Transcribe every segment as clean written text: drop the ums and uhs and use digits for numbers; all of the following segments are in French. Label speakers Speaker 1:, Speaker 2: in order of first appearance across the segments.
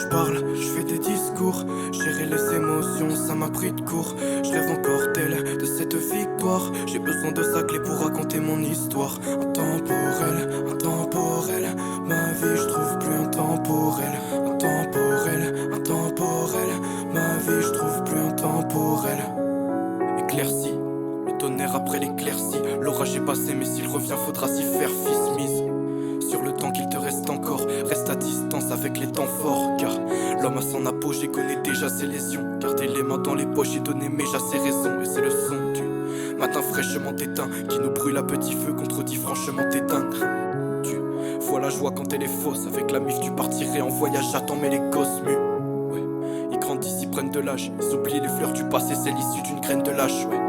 Speaker 1: Je parle, je fais des discours, gérer les émotions, ça m'a pris de court. Je rêve encore d'elle, de cette victoire. J'ai besoin de sa clé pour raconter mon histoire. Intemporel, ma vie je trouve plus intemporel. Intemporel, ma vie je trouve plus intemporel. Éclairci, le tonnerre après l'éclaircie. L'orage est passé mais s'il revient faudra s'y faire fils mise. Sur le temps qu'il te reste encore, reste à distance avec les temps forts. Car l'homme a son apogée, connaît déjà ses lésions. Garder les mains dans les poches et donner méja ses raisons. Et c'est le son du matin fraîchement éteint qui nous brûle à petit feu, contredit franchement tes dingues. Tu vois la joie quand elle est fausse. Avec la mif tu partirais en voyage, j'attends mais les gosses mues. Ouais, ils grandissent, ils prennent de l'âge. Ils oublient les fleurs du passé, c'est l'issue d'une graine de lâche. Ouais.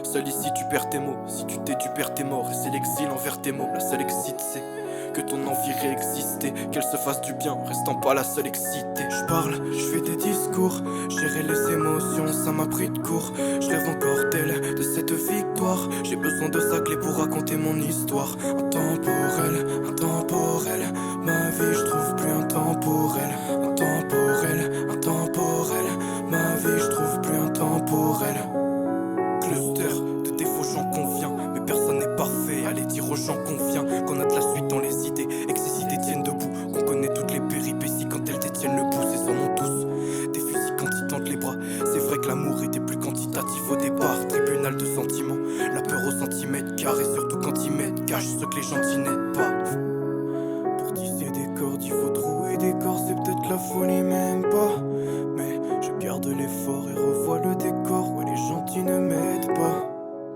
Speaker 1: Seul ici tu perds tes mots, si tu t'es tu perds tes morts. Et c'est l'exil envers tes mots, la seule excite c'est que ton envie réexistait, qu'elle se fasse du bien, restant pas la seule excitée. Je parle, je fais des discours, gérer les émotions, ça m'a pris de court. Je rêve encore d'elle, de cette victoire. J'ai besoin de sa clé pour raconter mon histoire. Intemporel, ma vie je trouve plus intemporel. Intemporel, ma vie je trouve plus intemporel. Cluster de défauts, j'en conviens, mais personne n'est parfait. Allez dire aux gens qu'on vient, qu'on a de la suite dans les idées, et que ces idées tiennent debout, qu'on connaît toutes les péripéties quand elles détiennent le pouls. Ces hommes ont tous des fusils quand ils tendent les bras. C'est vrai que l'amour était plus quantitatif au départ. Tribunal de sentiments, la peur au centimètre carré, surtout quand ils mettent cache ce que les gentils n'aident pas. Pour tisser des cordes, il faut trouver des corps, c'est peut-être la folie, même pas. Mais je garde l'effort et revois le décor, ouais les gentils ne m'aident pas.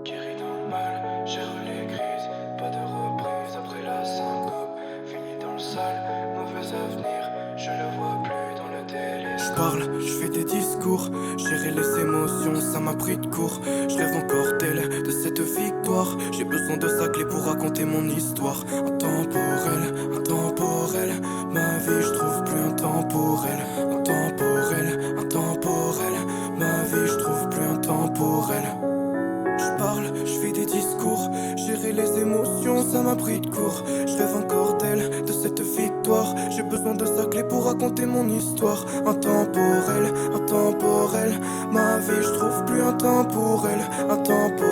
Speaker 2: Guéri dans le mal, gère les crises, pas de reprise après la syncope. Fini dans le sale, mauvais avenir, je le vois plus dans le délice.
Speaker 1: Je parle, je fais des discours, gérer les émotions, ça m'a pris de court. Je rêve encore d'elle, de cette victoire. J'ai besoin de sa clé pour raconter mon histoire. Intemporel, ma vie je trouve plus intemporel. Intemporel, ma vie je trouve plus intemporel. Je parle, je fais des discours, gérer les émotions, ça m'a pris de court. Je rêve encore d'elle, de cette victoire. J'ai besoin de sa clé pour raconter mon histoire. Intemporel, ma vie je trouve plus intemporel. Intemporel.